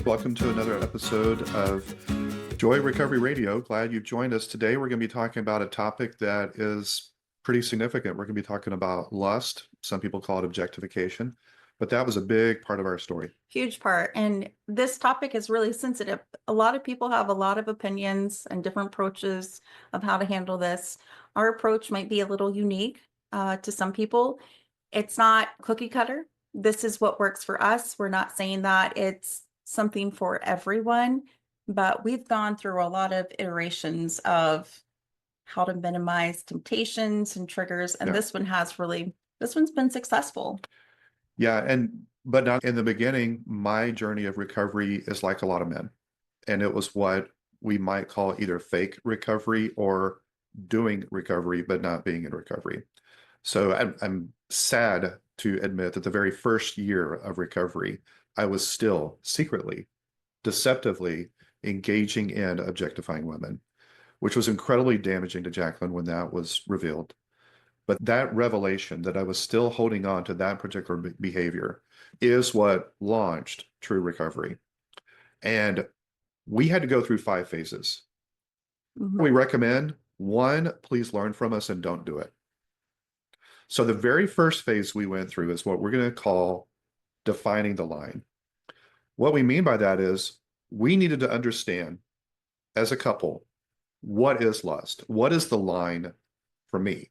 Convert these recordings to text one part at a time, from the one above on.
Welcome to another episode of Joy Recovery Radio. Glad you've joined us. Today, we're going to be talking about a topic that is pretty significant. We're going to be talking about lust. Some people call it objectification, but that was a big part of our story. Huge part. And this topic is really sensitive. A lot of people have a lot of opinions and different approaches of how to handle this. Our approach might be a little unique to some people. It's not cookie cutter. This is what works for us. We're not saying that it's something for everyone, but we've gone through a lot of iterations of how to minimize temptations and triggers. And this one's been successful. Yeah, but now in the beginning, my journey of recovery is like a lot of men. And it was what we might call either fake recovery or doing recovery, but not being in recovery. So I'm sad to admit that the very first year of recovery, I was still secretly, deceptively engaging in objectifying women, which was incredibly damaging to Jacqueline when that was revealed. But that revelation that I was still holding on to that particular behavior is what launched true recovery. And we had to go through 5 phases. We recommend 1, please learn from us and don't do it. So the very first phase we went through is what we're going to call defining the line. What we mean by that is we needed to understand as a couple, what is lust? What is the line for me?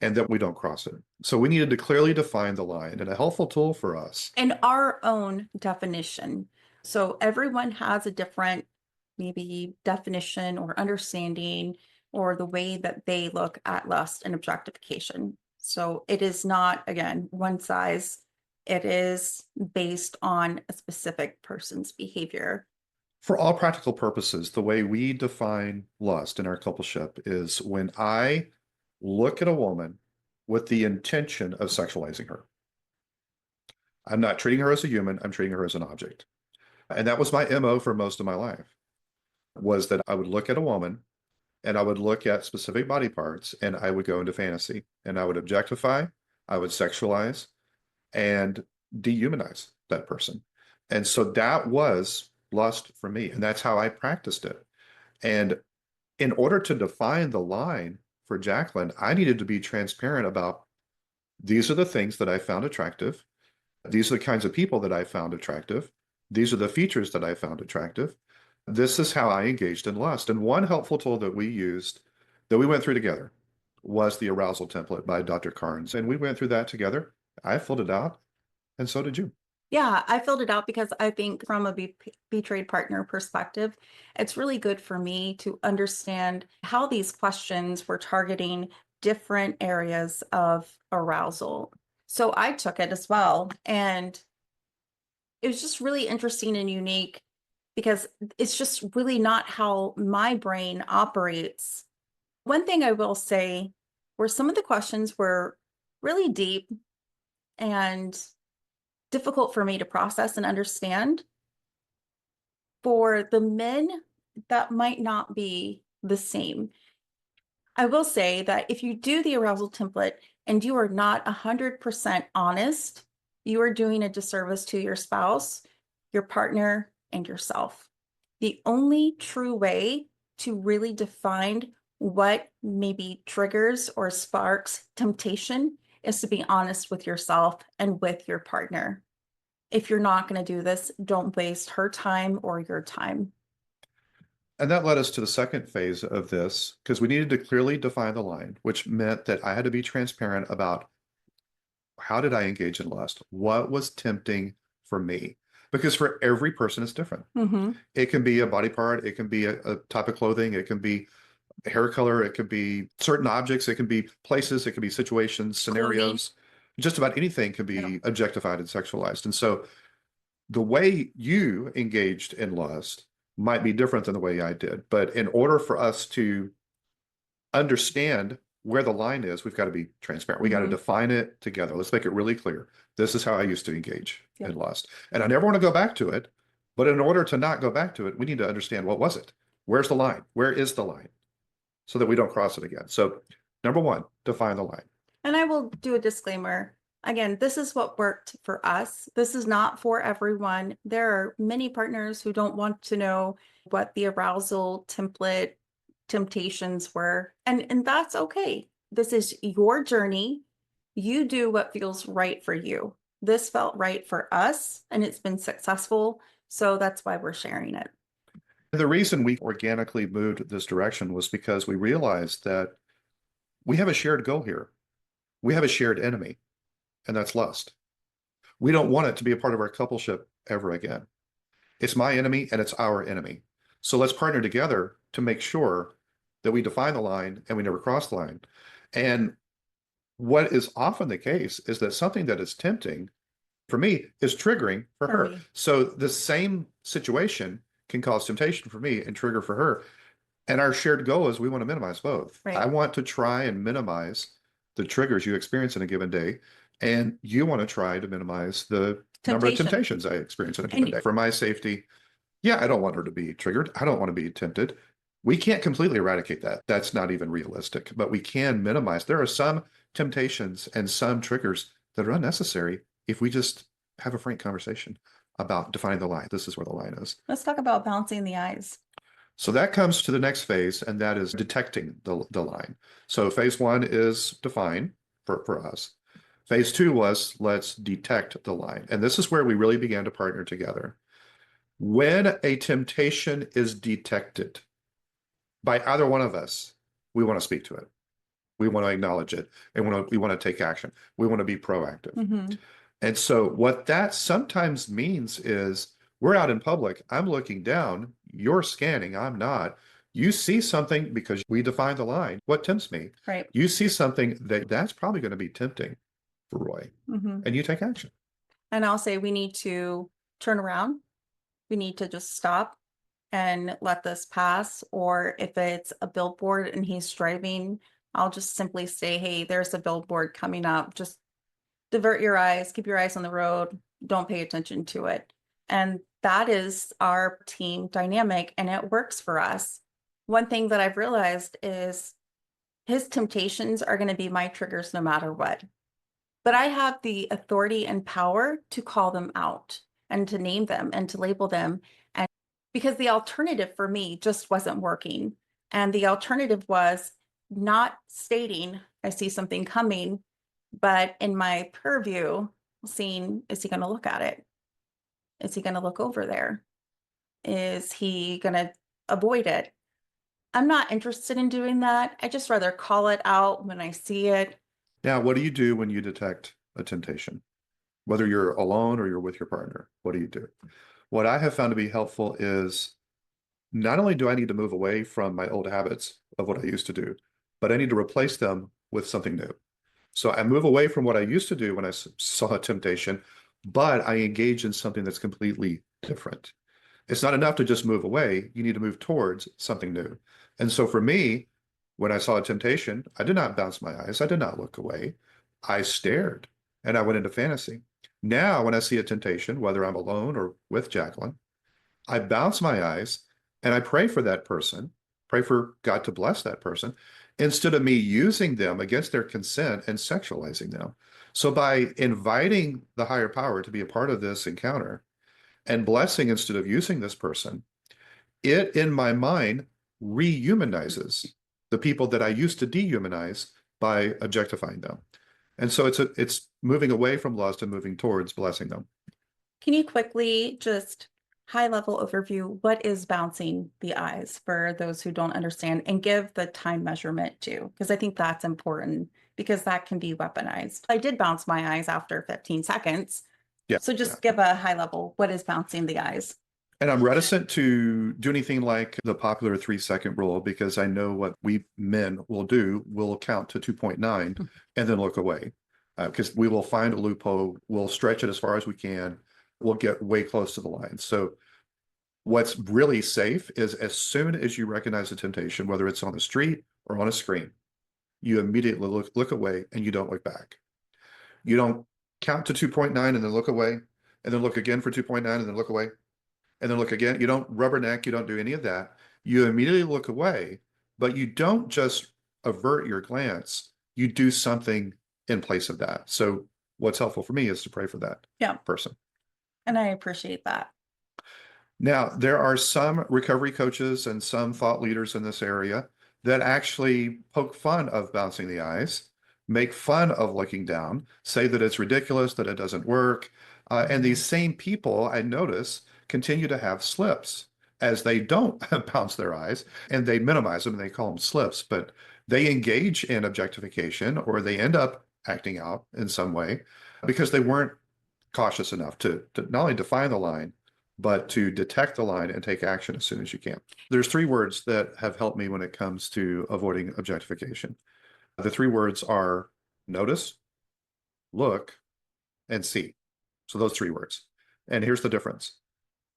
And that we don't cross it. So we needed to clearly define the line, and a helpful tool for us. And our own definition. So everyone has a different maybe definition or understanding or the way that they look at lust and objectification. So it is not, again, one size. It is based on a specific person's behavior. For all practical purposes, the way we define lust in our coupleship is when I look at a woman with the intention of sexualizing her. I'm not treating her as a human, I'm treating her as an object. And that was my MO for most of my life, was that I would look at a woman and I would look at specific body parts and I would go into fantasy and I would objectify, I would sexualize and dehumanize that person. And so that was lust for me. And that's how I practiced it. And in order to define the line for Jacqueline, I needed to be transparent about these are the things that I found attractive. These are the kinds of people that I found attractive. These are the features that I found attractive. This is how I engaged in lust. And one helpful tool that we used, that we went through together, was the arousal template by Dr. Carnes. And we went through that together. I filled it out, and so did you. Yeah, I filled it out because I think from a betrayed partner perspective, it's really good for me to understand how these questions were targeting different areas of arousal. So I took it as well. And it was just really interesting and unique because it's just really not how my brain operates. One thing I will say were some of the questions were really deep and difficult for me to process and understand. For the men, that might not be the same. I will say that if you do the arousal template and you are not 100% honest, you are doing a disservice to your spouse, your partner, and yourself. The only true way to really define what maybe triggers or sparks temptation is to be honest with yourself and with your partner. If you're not going to do this, don't waste her time or your time. And that led us to the second phase of this, because we needed to clearly define the line, which meant that I had to be transparent about how did I engage in lust? What was tempting for me? Because for every person, it's different. It can be a body part. It can be a type of clothing. It can be hair color. It can be certain objects. It can be places. It can be situations, scenarios. Just about anything can be objectified and sexualized. And so the way you engaged in lust might be different than the way I did. But in order for us to understand where the line is, we've got to be transparent. We got to define it together. Let's make it really clear. This is how I used to engage in lust. And I never want to go back to it. But in order to not go back to it, we need to understand, what was it? Where's the line? Where is the line? So that we don't cross it again. So number 1, define the line. And I will do a disclaimer. Again, this is what worked for us. This is not for everyone. There are many partners who don't want to know what the arousal template temptations were, and that's okay. This is your journey. You do what feels right for you. This felt right for us, and it's been successful, so that's why we're sharing it. The reason we organically moved this direction was because we realized that we have a shared goal here. We have a shared enemy, and that's lust. We don't want it to be a part of our coupleship ever again. It's my enemy and it's our enemy. So let's partner together to make sure that we define the line and we never cross the line. And what is often the case is that something that is tempting for me is triggering for For her. me. So the same situation can cause temptation for me and trigger for her. And our shared goal is we want to minimize both. Right. I want to try and minimize the triggers you experience in a given day. And you want to try to minimize the number of Temptation. temptations I experience in a given And day. For my safety, yeah, I don't want her to be triggered. I don't want to be tempted. We can't completely eradicate that. That's not even realistic, but we can minimize. There are some temptations and some triggers that are unnecessary if we just have a frank conversation about defining the line. This is where the line is. let's talk about balancing the eyes. So that comes to the next phase, and that is detecting the line. So phase one is define for us. Phase two was let's detect the line. And this is where we really began to partner together. When a temptation is detected by either one of us, we want to speak to it. We want to acknowledge it, and we want to take action. We want to be proactive. Mm-hmm. And so what that sometimes means is we're out in public. I'm looking down. You're scanning. I'm not. You see something because we define the line. What tempts me? Right. You see something that's probably going to be tempting for Roy, Mm-hmm. and you take action. And I'll say we need to turn around. We need to just stop and let this pass. Or if it's a billboard and he's driving, I'll just simply say, hey, there's a billboard coming up. Just divert your eyes, keep your eyes on the road, don't pay attention to it. And that is our team dynamic, and it works for us. One thing that I've realized is his temptations are going to be my triggers no matter what. But I have the authority and power to call them out and to name them and to label them. And because the alternative for me just wasn't working. And the alternative was not stating, I see something coming, but in my purview, seeing, is he going to look at it? Is he going to look over there? Is he going to avoid it? I'm not interested in doing that. I just rather call it out when I see it. Now, what do you do when you detect a temptation? Whether you're alone or you're with your partner, what do you do? What I have found to be helpful is not only do I need to move away from my old habits of what I used to do, but I need to replace them with something new. So I move away from what I used to do when I saw a temptation, but I engage in something that's completely different. It's not enough to just move away. You need to move towards something new. And so for me, when I saw a temptation, I did not bounce my eyes. I did not look away. I stared and I went into fantasy. Now, when I see a temptation, whether I'm alone or with Jacqueline, I bounce my eyes and I pray for that person, pray for God to bless that person, instead of me using them against their consent and sexualizing them. So by inviting the higher power to be a part of this encounter and blessing instead of using this person, it in my mind rehumanizes the people that I used to dehumanize by objectifying them. And so it's moving away from lust and moving towards blessing them. Can you quickly just high level overview what is bouncing the eyes for those who don't understand, and give the time measurement too? Because I think that's important, because that can be weaponized. I did bounce my eyes after 15 seconds. Yeah. So just give a high level, what is bouncing the eyes? And I'm reticent to do anything like the popular 3-second rule, because I know what we men will do. We'll count to 2.9 and then look away, because we will find a loophole. We'll stretch it as far as we can. We'll get way close to the line. So what's really safe is as soon as you recognize a temptation, whether it's on the street or on a screen, you immediately look away and you don't look back. You don't count to 2.9 and then look away, and then look again for 2.9 and then look away, and then look again. You don't rubberneck. You don't do any of that. You immediately look away, but you don't just avert your glance. You do something in place of that. So What's helpful for me is to pray for that Yeah. person. And I appreciate that. Now, there are some recovery coaches and some thought leaders in this area that actually poke fun of bouncing the eyes, make fun of looking down, say that it's ridiculous, that it doesn't work. And these same people, I notice, continue to have slips as they don't bounce their eyes and they minimize them and they call them slips, but they engage in objectification or they end up acting out in some way because they weren't cautious enough to not only define the line, but to detect the line and take action as soon as you can. There's three words that have helped me when it comes to avoiding objectification. The three words are notice, look, and see. So those three words. And here's the difference.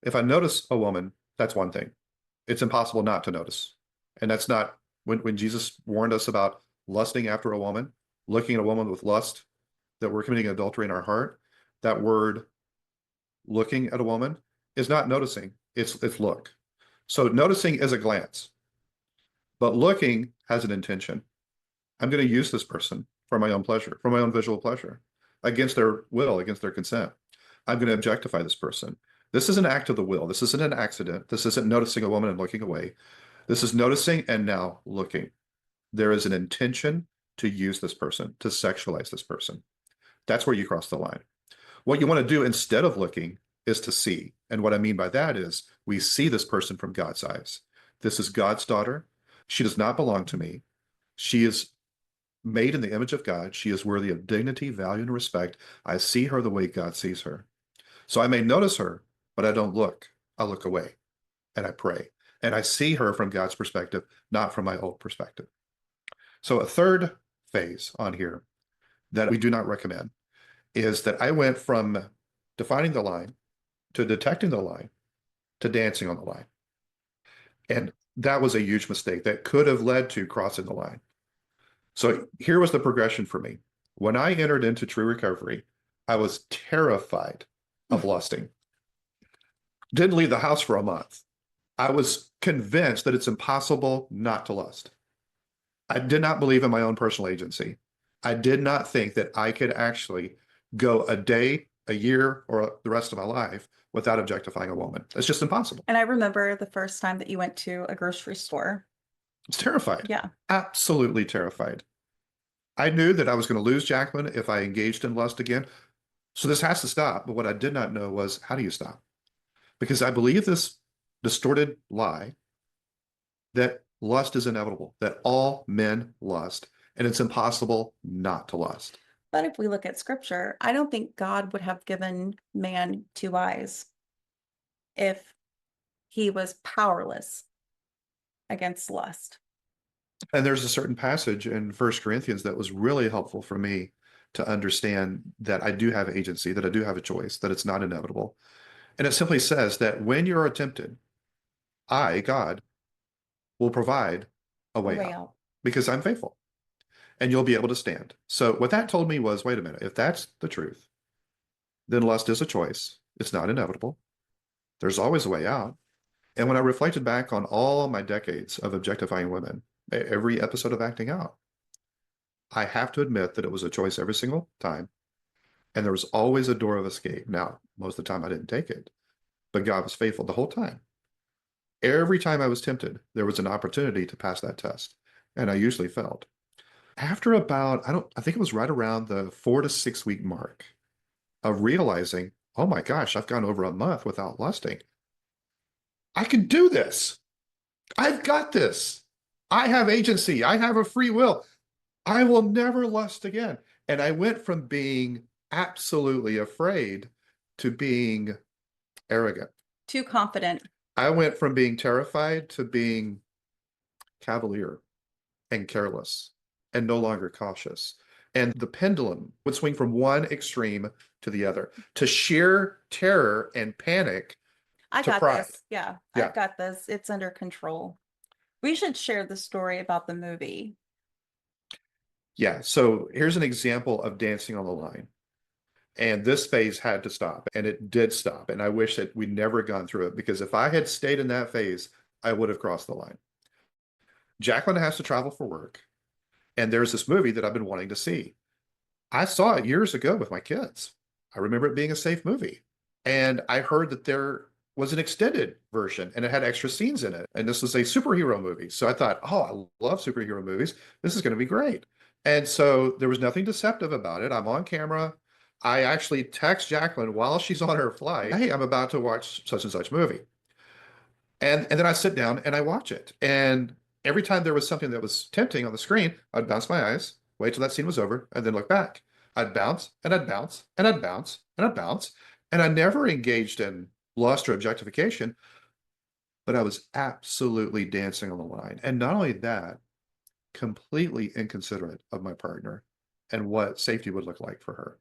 If I notice a woman, that's one thing. It's impossible not to notice. And that's not when Jesus warned us about lusting after a woman, looking at a woman with lust, that we're committing adultery in our heart. That word looking at a woman is not noticing, it's look. So noticing is a glance, but looking has an intention. I'm going to use this person for my own pleasure, for my own visual pleasure, against their will, against their consent. I'm going to objectify this person. This is an act of the will. This isn't an accident. This isn't noticing a woman and looking away. This is noticing and now looking. There is an intention to use this person, to sexualize this person. That's where you cross the line. What you want to do instead of looking is to see. And what I mean by that is we see this person from God's eyes. This is God's daughter. She does not belong to me. She is made in the image of God. She is worthy of dignity, value, and respect. I see her the way God sees her. So I may notice her, but I don't look. I look away and I pray. And I see her from God's perspective, not from my old perspective. So a third phase on here that we do not recommend is that I went from defining the line to detecting the line to dancing on the line. And that was a huge mistake that could have led to crossing the line. So here was the progression for me. When I entered into true recovery, I was terrified of lusting. Didn't leave the house for a month. I was convinced that it's impossible not to lust. I did not believe in my own personal agency. I did not think that I could actually go a day, a year, or the rest of my life without objectifying a woman. It's just impossible. And I remember the first time that you went to a grocery store. I was terrified. Yeah. Absolutely terrified. I knew that I was going to lose Jacqueline if I engaged in lust again. So this has to stop. But what I did not know was, how do you stop? Because I believe this distorted lie that lust is inevitable, that all men lust, and it's impossible not to lust. But if we look at scripture, I don't think God would have given man two eyes if he was powerless against lust. And there's a certain passage in First Corinthians that was really helpful for me to understand that I do have agency, that I do have a choice, that it's not inevitable. And it simply says that when you are tempted, I, God, will provide a way out because I'm faithful and you'll be able to stand. So what that told me was, wait a minute, if that's the truth, then lust is a choice. It's not inevitable. There's always a way out. And when I reflected back on all my decades of objectifying women, every episode of acting out, I have to admit that it was a choice every single time. And there was always a door of escape. Now, most of the time I didn't take it, but God was faithful the whole time. Every time I was tempted, there was an opportunity to pass that test. And I usually failed. After about, I think it was right around the 4 to 6 week mark of realizing, oh my gosh, I've gone over a month without lusting. I can do this. I've got this. I have agency. I have a free will. I will never lust again. And I went from being absolutely afraid to being arrogant. Too confident. I went from being terrified to being cavalier and careless and no longer cautious. And the pendulum would swing from one extreme to the other, to sheer terror and panic. I to got pride. this. Yeah, Yeah. I've got this. It's under control. We should share the story about the movie. Yeah. So here's an example of dancing on the line. And this phase had to stop, and it did stop. And I wish that we'd never gone through it, because if I had stayed in that phase, I would have crossed the line. Jacqueline has to travel for work. And there's this movie that I've been wanting to see. I saw it years ago with my kids. I remember it being a safe movie. And I heard that there was an extended version and it had extra scenes in it. And this was a superhero movie. So I thought, oh, I love superhero movies. This is going to be great. And so there was nothing deceptive about it. I'm on camera. I actually text Jacqueline while she's on her flight, hey, I'm about to watch such and such movie. And then I sit down and I watch it. And every time there was something that was tempting on the screen, I'd bounce my eyes, wait till that scene was over, and then look back. I'd bounce and I'd bounce and I'd bounce and I'd bounce. And I never engaged in lust or objectification, but I was absolutely dancing on the line. And not only that, completely inconsiderate of my partner and what safety would look like for her.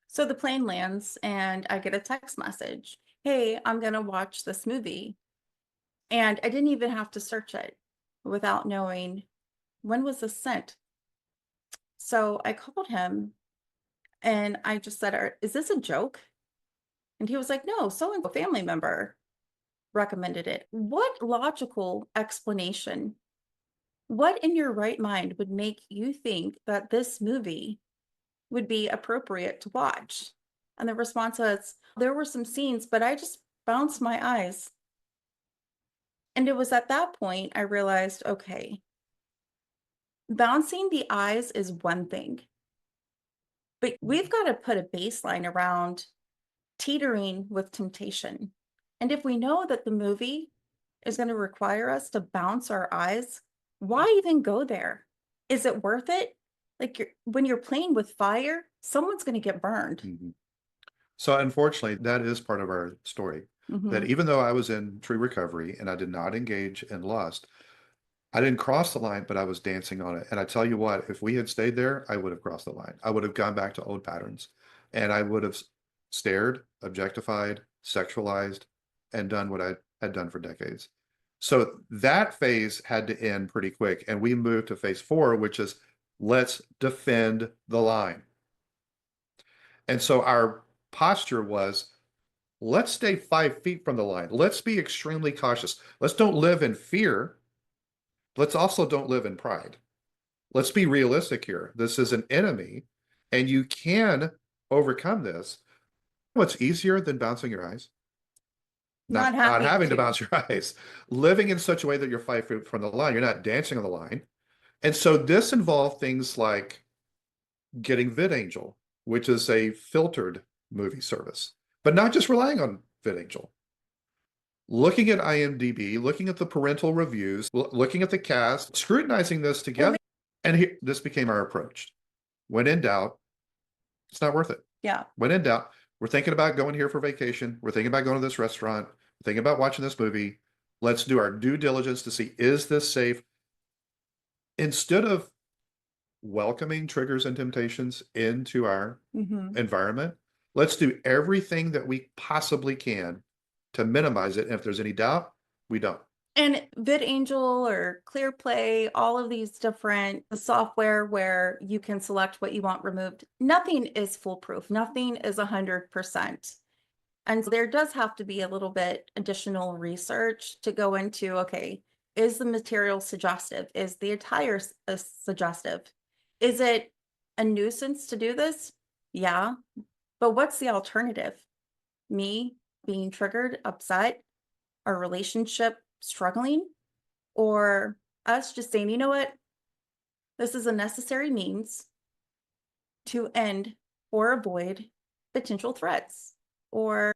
So the plane lands and I get a text message. Hey, I'm going to watch this movie. And I didn't even have to search it without knowing when was this sent. So I called him and I just said, is this a joke? And he was like, no, so and so family member recommended it. What logical explanation? What in your right mind would make you think that this movie would be appropriate to watch? And the response was, there were some scenes, but I just bounced my eyes. And it was at that point I realized, okay, bouncing the eyes is one thing, but we've got to put a baseline around teetering with temptation. And if we know that the movie is going to require us to bounce our eyes, why even go there? Is it worth it? Like when you're playing with fire, someone's going to get burned. Mhm. So unfortunately, that is part of our story. That Mhm. even though I was in true recovery and I did not engage in lust, I didn't cross the line, but I was dancing on it. And I tell you what, if we had stayed there, I would have crossed the line. I would have gone back to old patterns and I would have stared, objectified, sexualized, and done what I had done for decades. So that phase had to end pretty quick. And we moved to phase 4, which is let's defend the line. And so our posture was let's stay 5 feet from the line. Let's be extremely cautious. Let's don't live in fear. Let's also don't live in pride. Let's be realistic here. This is an enemy, and you can overcome this. What's easier than bouncing your eyes? Not Not having having to to. bounce your eyes. Living in such a way that you're 5 feet from the line. You're not dancing on the line. And so this involved things like getting VidAngel, which is a filtered movie service, but not just relying on VidAngel. Looking at IMDb, looking at the parental reviews, looking at the cast, scrutinizing this together, and this became our approach. When in doubt, it's not worth it. Yeah. When in doubt, we're thinking about going here for vacation. We're thinking about going to this restaurant. We're thinking about watching this movie. Let's do our due diligence to see, is this safe? Instead of welcoming triggers and temptations into our Mhm. environment, let's do everything that we possibly can to minimize it. And if there's any doubt, we don't. And VidAngel or ClearPlay, all of these different software where you can select what you want removed, nothing is foolproof. Nothing is 100%. And so there does have to be a little bit additional research to go into, okay, is the material suggestive? Is the attire suggestive? Is it a nuisance to do this? Yeah. But what's the alternative? Me being triggered, upset, our relationship struggling, or us just saying, you know what, this is a necessary means to end or avoid potential threats, or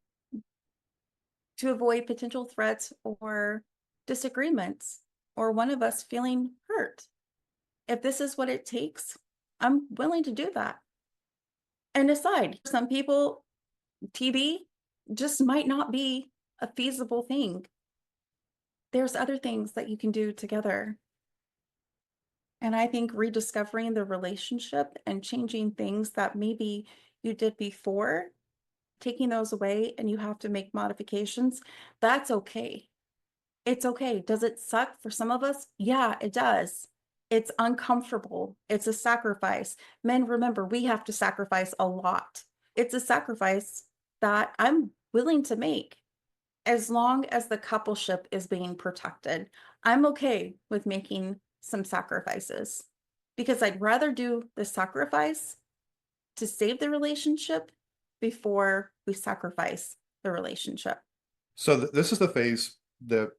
to avoid potential threats or disagreements, or one of us feeling hurt. If this is what it takes, I'm willing to do that. And aside, some people, TV just might not be a feasible thing. There's other things that you can do together. And I think rediscovering the relationship and changing things that maybe you did before, taking those away and you have to make modifications, that's okay. It's okay. Does it suck for some of us? Yeah, it does. It's uncomfortable. It's a sacrifice. Men, remember, we have to sacrifice a lot. It's a sacrifice that I'm willing to make as long as the coupleship is being protected. I'm okay with making some sacrifices because I'd rather do the sacrifice to save the relationship before we sacrifice the relationship. So this is the phase that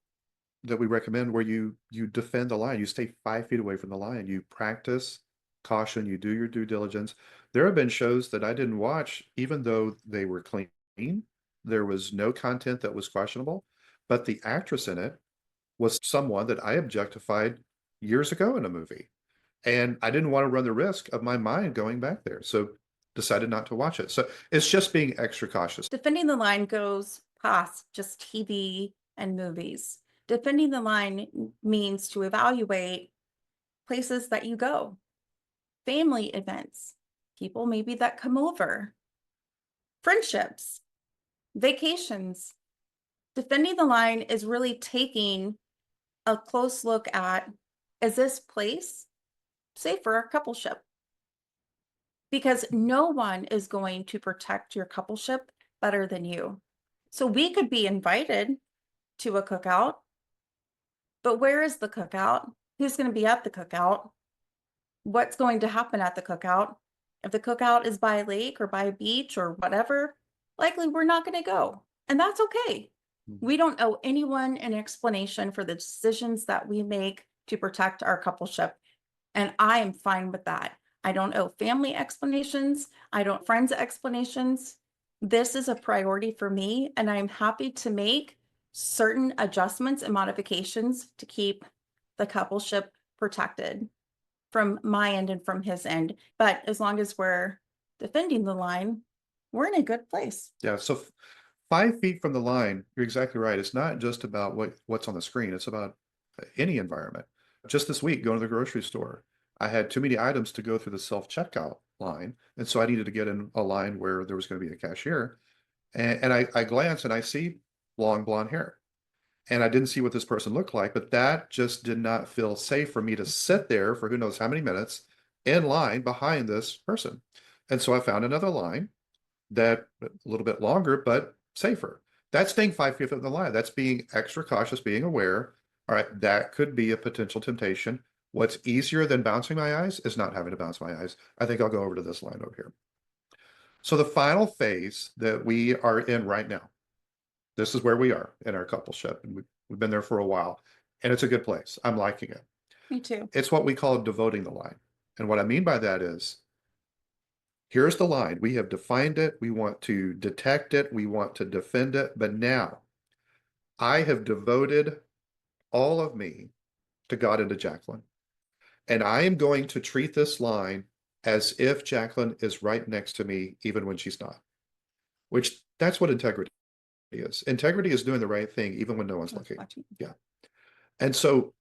we recommend where you defend the line. You stay 5 feet away from the line. You practice caution. You do your due diligence. There have been shows that I didn't watch, even though they were clean. There was no content that was questionable, but the actress in it was someone that I objectified years ago in a movie. And I didn't want to run the risk of my mind going back there. So decided not to watch it. So it's just being extra cautious. Defending the line goes past just TV and movies. Defending the line means to evaluate places that you go, family events, people maybe that come over, friendships, vacations. Defending the line is really taking a close look at, is this place safe for our coupleship? Because no one is going to protect your coupleship better than you. So we could be invited to a cookout, but where is the cookout? Who's going to be at the cookout? What's going to happen at the cookout? If the cookout is by a lake or by a beach or whatever, likely we're not going to go. And that's okay. We don't owe anyone an explanation for the decisions that we make to protect our coupleship. And I am fine with that. I don't owe family explanations. I don't friends explanations. This is a priority for me, and I'm happy to make certain adjustments and modifications to keep the coupleship protected from my end and from his end. But as long as we're defending the line, we're in a good place. Yeah. So 5 feet from the line, you're exactly right. It's not just about what's on the screen. It's about any environment. Just this week, going to the grocery store, I had too many items to go through the self-checkout line. And so I needed to get in a line where there was going to be a cashier. And I glance and I see long blonde hair. And I didn't see what this person looked like, but that just did not feel safe for me to sit there for who knows how many minutes in line behind this person. And so I found another line that a little bit longer, but safer. That's staying 5 feet from the line. That's being extra cautious, being aware. All right, that could be a potential temptation. What's easier than bouncing my eyes is not having to bounce my eyes. I think I'll go over to this line over here. So the final phase that we are in right now, this is where we are in our coupleship, and we've been there for a while, and it's a good place. I'm liking it. Me too. It's what we call devoting the line. And what I mean by that is, here's the line. We have defined it. We want to detect it. We want to defend it. But now I have devoted all of me to God and to Jacqueline. And I am going to treat this line as if Jacqueline is right next to me, even when she's not, which that's what integrity is. Integrity is doing the right thing, even when no one's looking. Yeah. And so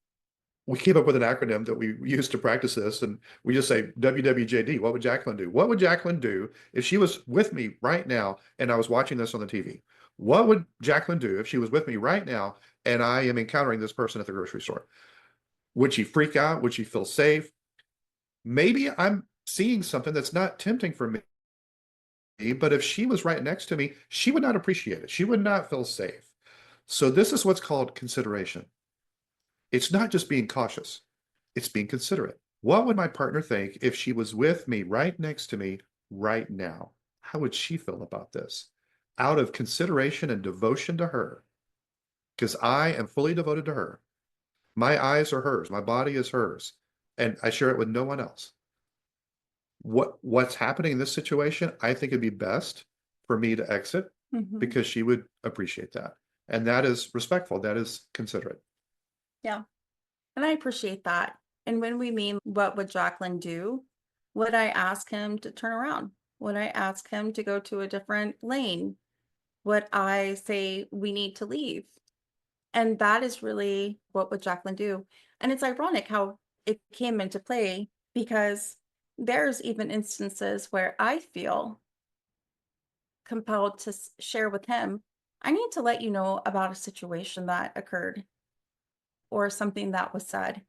we came up with an acronym that we use to practice this, and we just say WWJD. What would Jacqueline do? What would Jacqueline do if she was with me right now and I was watching this on the TV? What would Jacqueline do if she was with me right now and I am encountering this person at the grocery store? Would she freak out? Would she feel safe? Maybe I'm seeing something that's not tempting for me, but if she was right next to me, she would not appreciate it. She would not feel safe. So this is what's called consideration. It's not just being cautious, it's being considerate. What would my partner think if she was with me right next to me right now? How would she feel about this? Out of consideration and devotion to her, because I am fully devoted to her. My eyes are hers, my body is hers, and I share it with no one else. What's happening in this situation, I think it'd be best for me to exit because she would appreciate that. And that is respectful, that is considerate. Yeah. And I appreciate that. And when we mean what would Jacqueline do, would I ask him to turn around? Would I ask him to go to a different lane? Would I say we need to leave? And that is really what would Jacqueline do. And it's ironic how it came into play because there's even instances where I feel compelled to share with him, I need to let you know about a situation that occurred or something that was said,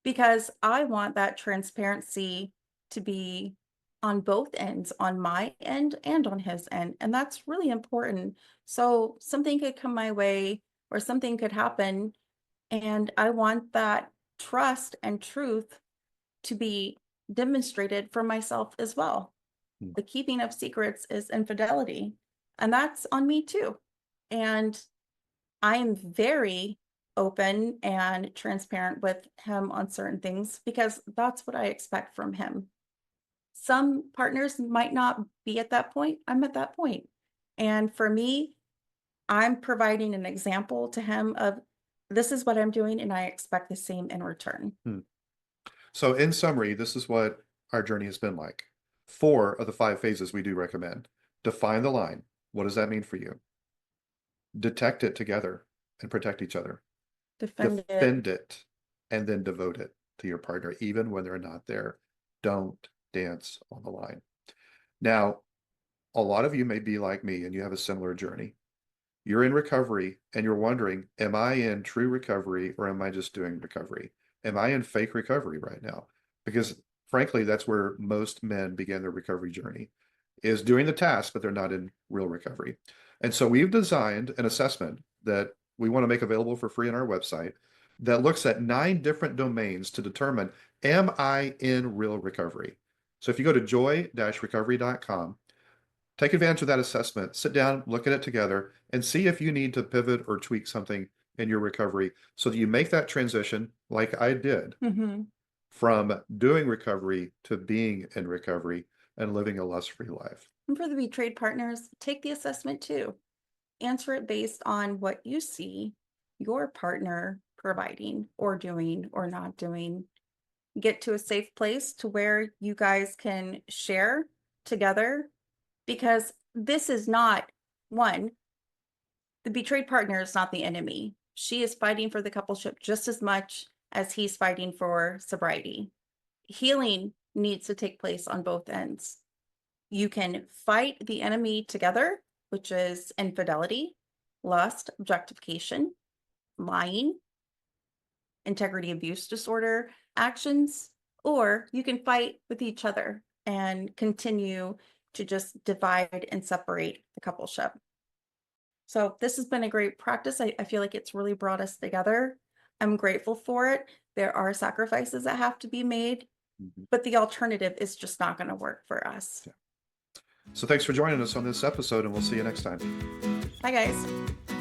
because I want that transparency to be on both ends, on my end and on his end. And that's really important. So something could come my way or something could happen. And I want that trust and truth to be demonstrated for myself as well. Mm. The keeping of secrets is infidelity, and that's on me too. And I am very open and transparent with him on certain things because that's what I expect from him. Some partners might not be at that point. I'm at that point. And for me, I'm providing an example to him of this is what I'm doing, and I expect the same in return. So in summary, this is what our journey has been like. 4 of the 5 phases we do recommend. Define the line. What does that mean for you? Detect it together and protect each other. Defend it. Defend it and then devote it to your partner, even when they're not there. Don't dance on the line. Now, a lot of you may be like me and you have a similar journey. You're in recovery and you're wondering, am I in true recovery or am I just doing recovery? Am I in fake recovery right now? Because frankly, that's where most men begin their recovery journey, is doing the task, but they're not in real recovery. And so we've designed an assessment that we want to make available for free on our website that looks at 9 different domains to determine, am I in real recovery? So if you go to joy-recovery.com, take advantage of that assessment, sit down, look at it together, and see if you need to pivot or tweak something in your recovery so that you make that transition like I did from doing recovery to being in recovery and living a lust-free life. And for the betrayed partners, take the assessment too. Answer it based on what you see your partner providing or doing or not doing. Get to a safe place to where you guys can share together, because this is not one, the betrayed partner is not the enemy. She is fighting for the coupleship just as much as he's fighting for sobriety. Healing needs to take place on both ends. You can fight the enemy together, which is infidelity, lust, objectification, lying, integrity abuse disorder actions, or you can fight with each other and continue to just divide and separate the coupleship. So this has been a great practice. I feel like it's really brought us together. I'm grateful for it. There are sacrifices that have to be made, but the alternative is just not going to work for us. Yeah. So thanks for joining us on this episode, and we'll see you next time. Bye, guys.